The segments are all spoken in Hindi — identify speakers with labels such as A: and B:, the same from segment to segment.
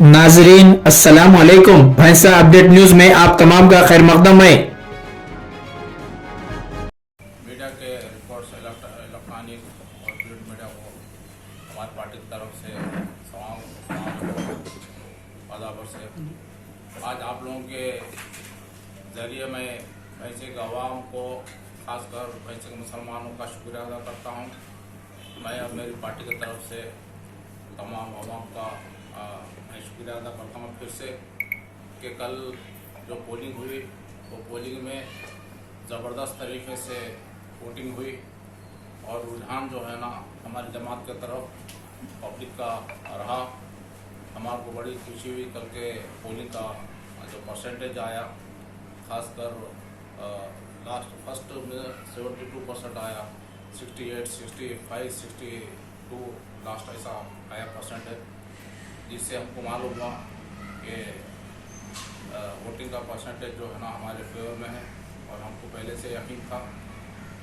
A: नाजरीन अस्सलाम वालेकुम। भैंसा अपडेट न्यूज में आप तमाम का खैर मकदम है।
B: मीडिया के रिपोर्ट्स इलेक्ट्रॉनिक और प्रिंट मीडिया को हमारी पार्टी की तरफ से अदाबर से आज आप लोगों के ज़रिए मैं भैंसे के अवाम को, खासकर भैंसे के मुसलमानों का शुक्रिया अदा करता हूँ। मैं और मेरी पार्टी की तरफ से तमाम अवाम का मैं शुक्रिया अदा करता हूँ फिर से कि कल जो पोलिंग हुई वो पोलिंग में ज़बरदस्त तरीके से वोटिंग हुई और रुझान जो है ना हमारी जमात के तरफ पब्लिक का रहा। हमारे को बड़ी खुशी हुई कल के पोलिंग का जो परसेंटेज आया, खासकर फर्स्ट में 72% आया, 68, 65, 62 लास्ट ऐसा आया परसेंटेज, जिससे हमको मालूम हुआ कि वोटिंग का परसेंटेज जो है ना हमारे फेवर में है। और हमको पहले से यकीन था।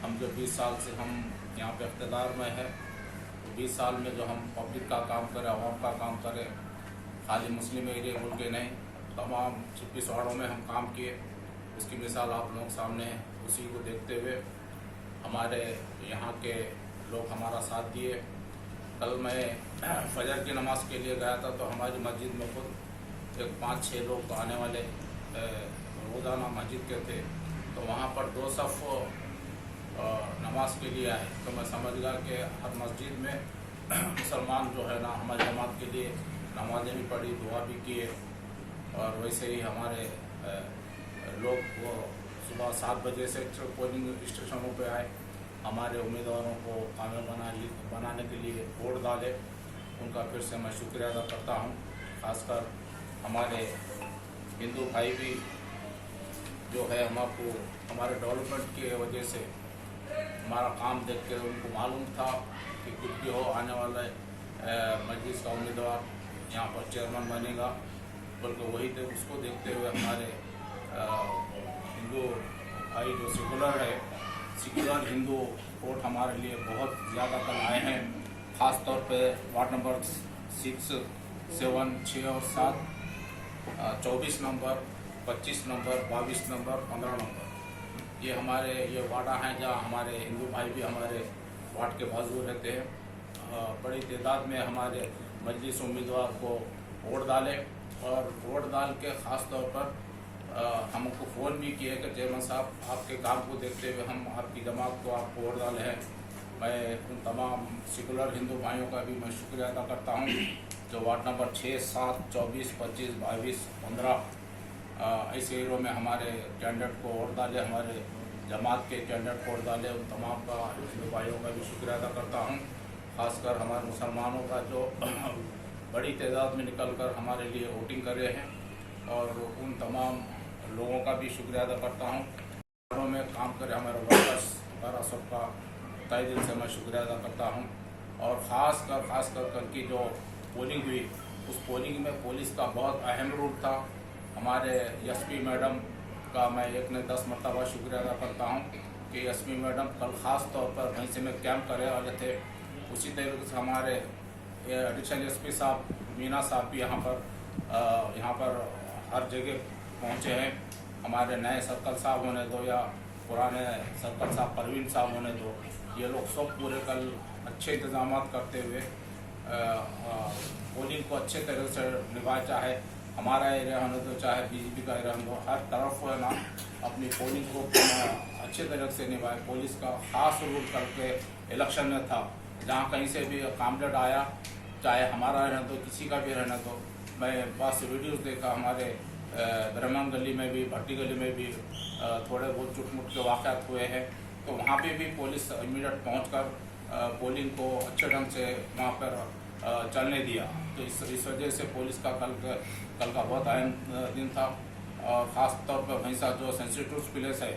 B: हम जो 20 साल से हम यहाँ पे इक़्तिदार में है, तो 20 साल में जो हम पब्लिक का काम करें, अवाम का काम करें, खाली मुस्लिम एरिया बोल के नहीं, तमाम 26 वार्डों में हम काम किए। उसकी मिसाल आप लोगों के सामने है। उसी को देखते हुए हमारे यहाँ के लोग हमारा साथ दिए। कल मैं फजर की नमाज के लिए गया था, तो हमारी मस्जिद में खुद एक 5-6 लोग आने वाले रोज़ाना मस्जिद के थे, तो वहाँ पर 2 सफ़ नमाज के लिए आए। तो मैं समझ गया कि हर मस्जिद में मुसलमान जो है ना हमारी जमात के लिए नमाज़ें भी पढ़ी, दुआ भी किए। और वैसे ही हमारे लोग वो सुबह 7 बजे से पोलिंग स्टेशनों पे आए, हमारे उम्मीदवारों को कामयाब बनाने के लिए वोट डाले। उनका फिर से मैं शुक्रिया अदा करता हूँ। खासकर हमारे हिंदू भाई भी जो है हमको हमारे डेवलपमेंट की वजह से हमारा काम देख के उनको मालूम था कि कुछ भी हो आने वाला मजलिस का उम्मीदवार यहाँ पर चेयरमैन बनेगा, बल्कि वही उसको देखते हुए हमारे हिंदू भाई जो सेकुलर हिंदू वोट हमारे लिए बहुत ज़्यादा कल आए हैं। ख़ास तौर पे वार्ड नंबर 6, 7, 6 और 7, 24 नंबर, 25 नंबर, 22 नंबर, 15 नंबर, ये हमारे ये वार्डा हैं जहाँ हमारे हिंदू भाई भी हमारे वार्ड के बाजू रहते हैं। बड़ी तादाद में हमारे मजलिस उम्मीदवार को वोट डाले और वोट डाल के ख़ास तौर पर हमको फ़ोन भी किए कि चेयरमैन साहब आपके काम को देखते हुए हम आपकी जमात को आपको वोट डाले हैं। मैं उन तमाम सेकुलर हिंदू भाइयों का भी मैं शुक्रिया अदा करता हूँ जो वार्ड नंबर 6, 7, 24, 25, 22, 15 ऐसे एरियो में हमारे कैंडिडेट को वोट डाले, हमारे जमात के कैंडिडेट को वोट डाले। उन तमाम का हिंदू भाइयों का भी शुक्रिया अदा करता हूँ। खासकर हमारे मुसलमानों का जो बड़ी तादाद में निकल कर हमारे लिए वोटिंग कर रहे हैं, और उन तमाम लोगों का भी शुक्रिया अदा करता हूँ। में काम करे हमारे वर्कर्स वगैरह सबका तहे दिल से मैं शुक्रिया अदा करता हूँ। और ख़ासकर कल की जो पोलिंग हुई, उस पोलिंग में पुलिस का बहुत अहम रोल था। हमारे एसपी मैडम का मैं 1 ने 10 मरतबा शुक्रिया अदा करता हूँ कि एसपी मैडम कल ख़ास तौर पर भैंसे में कैंप करे वाले थे। उसी तरीके से हमारे एडिशनल एसपी साहब मीना साहब भी यहाँ पर हर जगह पहुँचे हैं। हमारे नए सर्कल साहब होने दो या पुराने सर्कल साहब परवीन साहब होने दो, ये लोग सब पूरे कल अच्छे इंतजाम करते हुए पोलिंग को अच्छे तरह से निभाए। चाहे हमारा एरिया होने दो, चाहे बीजेपी का एरिया होने दो, हर तरफ है ना अपनी पोलिंग को अच्छे तरह से निभाए। पुलिस का ख़ास रूल करके इलेक्शन में था, जहाँ कहीं से भी कैंडिडेट आया, चाहे हमारा रहने दो, किसी का भी रहने दो। मैं बस वीडियोज़ देखा, हमारे ब्रह्मन गली में भी, भट्टी गली में भी थोड़े बहुत चुटमुट के वाक़यात हुए हैं, तो वहाँ पे भी पुलिस इमीडिएट पहुंचकर पोलिंग को अच्छे ढंग से वहाँ पर चलने दिया। तो इस वजह से पुलिस का कल का बहुत अहम दिन था। और ख़ास तौर पर भैंसा जो सेंसिटिव प्लेस है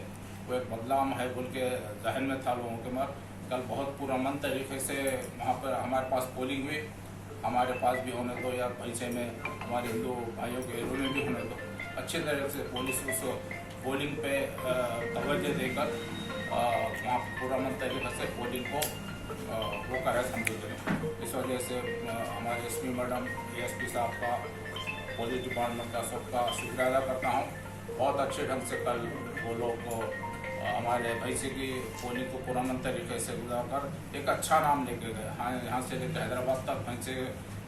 B: वो एक बदलाव है बोल के जहन में था लोगों के, मगर कल बहुत पुरअमन तरीके से वहाँ पर हमारे पास पोलिंग हुई। हमारे पास भी होने दो या भैंसे में हमारे हिंदू भाइयों के एरियो में भी होने दो, अच्छे तरह से पुलिस उस पोलिंग पे तवज्जो देकर वहाँ पुरअमन तरीके से पोलिंग को वो कर रहे समझे। इस वजह से हमारे एसपी मैडम, एएसपी साहब का पुलिस डिपार्टमेंट का सबका शुक्रिया अदा करता हूँ। बहुत अच्छे ढंग से कल वो लोग हमारे भैंसे की पोलिंग को पुरअमन तरीके से गुजार कर एक अच्छा नाम लेके गए। हाँ, यहाँ से लेकर हैदराबाद तक भैंसे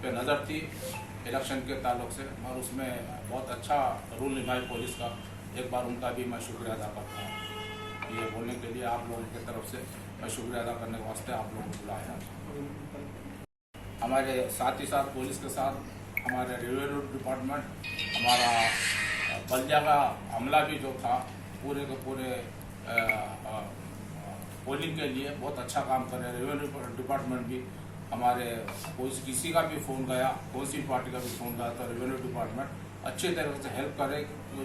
B: पे नज़र थी इलेक्शन के ताल्लुक से, और उसमें बहुत अच्छा रूल निभाई पुलिस का। एक बार उनका भी मैं शुक्रिया अदा करता हूँ। ये बोलने के लिए आप लोगों की तरफ से मैं शुक्रिया अदा करने के वास्ते आप लोगों को बुलाया। हमारे साथ ही साथ पुलिस के साथ हमारे रेवेन्यू डिपार्टमेंट, हमारा बल्दिया का अमला भी जो था पूरे के पूरे पोलिंग के लिए बहुत अच्छा काम कर रहे हैं। रेवेन्यू डिपार्टमेंट भी हमारे किसी का भी फ़ोन गया, कौन सी पार्टी का भी फ़ोन गया तो रेवेन्यू डिपार्टमेंट अच्छी तरह से हेल्प करे।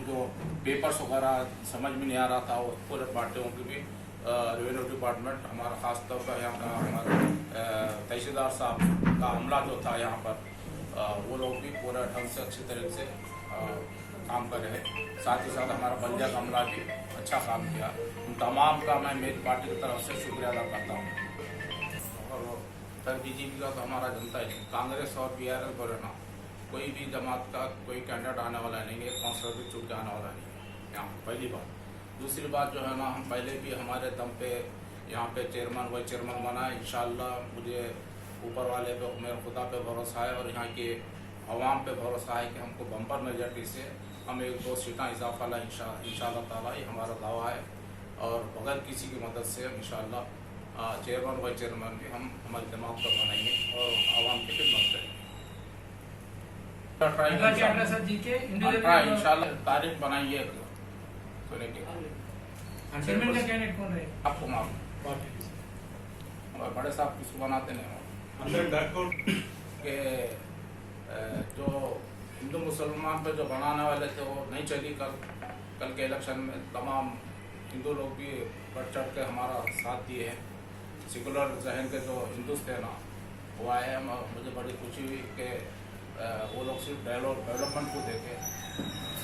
B: जो पेपर्स वगैरह समझ में नहीं आ रहा था वो पूरे पार्टियों की भी रेवेन्यू डिपार्टमेंट हमारा ख़ास तौर पर यहाँ का हमारे तहसीलदार साहब का अमला जो था यहाँ पर वो लोग भी पूरा ढंग से अच्छी तरह से काम कर रहे हैं। साथ ही साथ हमारा बल्दिया का अमला भी अच्छा काम किया। उन तमाम का मैं मेरी पार्टी की तरफ से शुक्रिया अदा करता हूँ। और सर बीजेपी का तो हमारा जनता है, कांग्रेस और BRL बोलेना कोई भी जमात का कोई कैंडिडेट आने वाला नहीं है, काउंसलर भी चुन के आने वाला नहीं है यहाँ। पहली बात। दूसरी बात जो है ना, हम पहले भी हमारे दम पे यहाँ पे चेयरमैन वाइस चेयरमैन बना। इंशाअल्लाह मुझे ऊपर वाले पे, मेरे खुदा पे भरोसा है और यहाँ के अवाम पे भरोसा है कि हमको बम्पर मेजॉरिटी से हम 1-2 सीटें इजाफा ला इंशाअल्लाह ताला, ये हमारा दावा है। और बगैर किसी की मदद से इंशाअल्लाह चेयरमैन वाइस चेयरमैन भी हम हमारी जमात पर बनाएंगे और आवाम की खिदमत करेंगे। इंशाअल्लाह तारीख बनाएंगे सुने के आपको मालूम हमारे बड़े साहब किसको बनाते नहीं के जो हिंदू मुसलमान पे जो बनाने वाले थे वो नहीं चली। कल के इलेक्शन में तमाम हिंदू लोग भी बढ़ चढ़ के हमारा साथ दिए हैं। सेकुलर जहन के जो हिंदूज थे ना वो आए हैं। मुझे बड़ी खुशी हुई कि वो लोग सिर्फ डेवलपमेंट को देखे,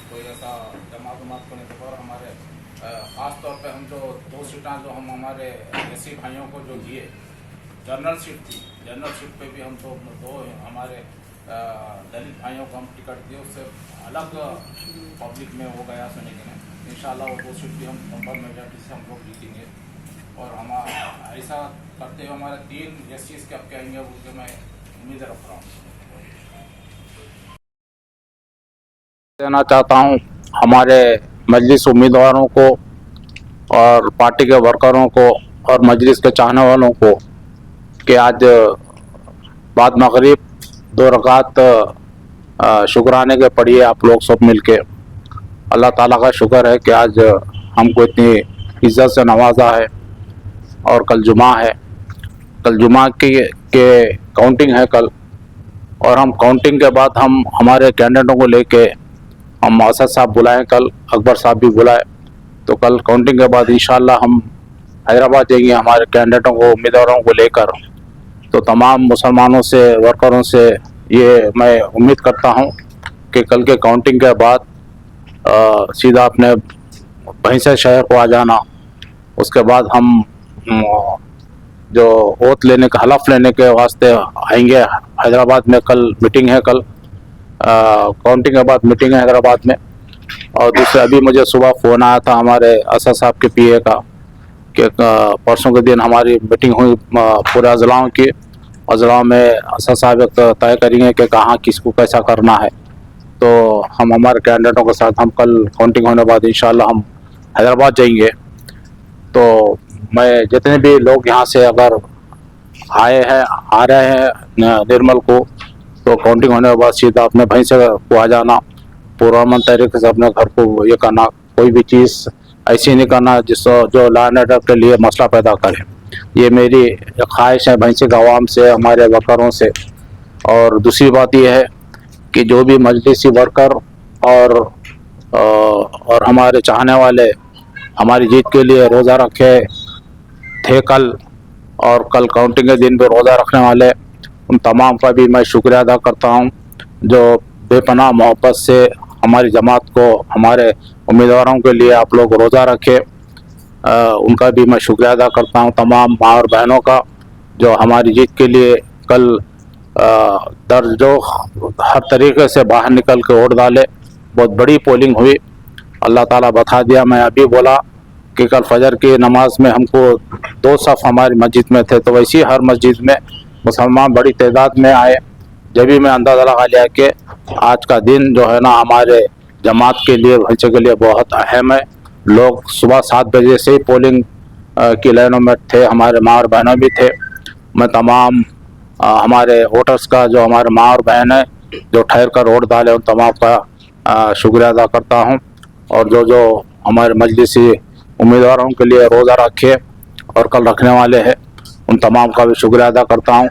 B: कोई ऐसा जमात को नहीं देखा। और हमारे ख़ास तौर पे हम जो 2 सीटें जो हम हमारे एससी भाइयों को जो दिए, जनरल सीट थी, जनरल सीट पे भी हम दो हमारे दलित भाइयों को हम टिकट दिए। उससे अलग पब्लिक में हो गया सुने के नहीं। इंशाल्लाह वो 2 सीट भी हम बम्पर मेजॉरिटी से हम लोग जीतेंगे। और हम ऐसा करते हुए हमारे 3 SCs के अब के आएंगे उसके मैं उम्मीद रख रहा हूँ। देना चाहता हूँ हमारे मजलिस उम्मीदवारों को और पार्टी के वर्करों को और मजलिस के चाहने वालों को कि आज बाद मगरिब 2 रकात शुक्राने के पढ़िए आप लोग सब मिलके। अल्लाह ताला का शुक्र है कि आज हमको इतनी इज्जत से नवाजा है। और कल जुमा है, कल जुमा के काउंटिंग है कल। और हम काउंटिंग के बाद हम हमारे कैंडिडेटों को लेके हम असद साहब बुलाएं, कल अकबर साहब भी बुलाए। तो कल काउंटिंग के बाद इंशाअल्लाह हम हैदराबाद जाएंगे हमारे कैंडिडेटों को, उम्मीदवारों को लेकर। तो तमाम मुसलमानों से, वर्करों से ये मैं उम्मीद करता हूं कि कल के काउंटिंग के बाद सीधा अपने भैंसा शहर को आ जाना। उसके बाद हम जो ओथ लेने का, हलफ लेने के वास्ते आएंगे हैदराबाद में। कल मीटिंग है, कल काउंटिंग के बाद मीटिंग है हैदराबाद में। और दूसरे अभी मुझे सुबह फ़ोन आया था हमारे असद साहब के PA का कि परसों के दिन हमारी मीटिंग हुई पूरे अजलाओं की। अजलाओं में असद साहब तय करेंगे कि कहाँ किसको कैसा करना है। तो हम हमारे कैंडिडेटों के साथ हम कल काउंटिंग होने के बाद इंशाल्लाह हम हैदराबाद जाएंगे। तो मैं जितने भी लोग यहाँ से अगर आ रहे हैं निर्मल को, तो काउंटिंग होने के बाद सीधा अपने भैंसे को आ जाना। पुरअमन तरीके से अपने घर को ये करना, कोई भी चीज़ ऐसी नहीं करना जो लॉ एंड ऑर्डर के लिए मसला पैदा करे। ये मेरी ख्वाहिश है भैंसे के अवाम से, हमारे वर्करों से। और दूसरी बात यह है कि जो भी मजलिसी वर्कर और हमारे चाहने वाले हमारी जीत के लिए रोज़ा रखे थे कल, और कल काउंटिंग के दिन भी रोज़ा रखने वाले, उन तमाम का भी मैं शुक्रिया अदा करता हूं जो बेपनाह मोहब्बत से हमारी जमात को, हमारे उम्मीदवारों के लिए आप लोग रोज़ा रखे। उनका भी मैं शुक्रिया अदा करता हूं। तमाम माँ और बहनों का जो हमारी जीत के लिए कल
C: दर्ज जो हर तरीके से बाहर निकल के वोट डाले। बहुत बड़ी पोलिंग हुई। अल्लाह ताला बता दिया। मैं अभी बोला कि कल फजर की नमाज में हमको 2 सफ़ हमारी मस्जिद में थे, तो वैसे ही हर मस्जिद में मुसलमान बड़ी तादाद में आए। जब भी मैं अंदाज़ा लगा लिया कि आज का दिन जो है ना हमारे जमात के लिए, भैंसे के लिए बहुत अहम है। लोग सुबह 7 बजे से ही पोलिंग की लाइनों में थे। हमारे माँ और बहनों भी थे। मैं तमाम हमारे वोटर्स का, जो हमारे माँ और बहन है जो ठहर कर वोट डाले, उन तमाम का शुक्रिया अदा करता हूँ। और जो हमारे मजलिसी उम्मीदवारों के लिए रोज़ा रखे और कल रखने वाले हैं, उन तमाम का भी शुक्रिया अदा करता हूँ।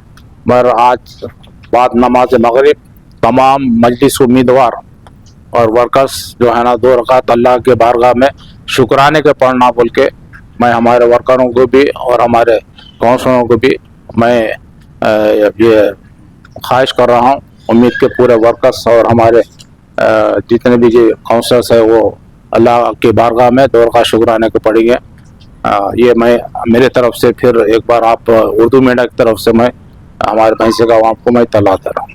C: मगर आज बाद नमाज मगरिब तमाम मजलिस उम्मीदवार और वर्कर्स जो है ना 2 रकात अल्लाह के बारगाह में शुक्राने के पढ़ना बोल के, मैं हमारे वर्करों को भी और हमारे काउंसलरों को भी मैं ये ख्वाहिश कर रहा हूँ। उम्मीद के पूरे वर्कर्स और हमारे जितने भी जो काउंसलर्स है वो अल्लाह के बारगाह में 2 रकात शुक्राने को पढ़ेंगे। ये मैं मेरे तरफ से फिर एक बार आप उर्दू मीडिया की तरफ से मैं हमारे भैंसे का आवाम को मैं इत्तला दे रहा हूँ।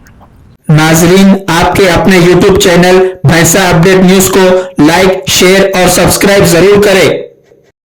A: नाजरीन, आपके अपने YouTube चैनल भैंसा अपडेट न्यूज को लाइक, शेयर और सब्सक्राइब जरूर करें।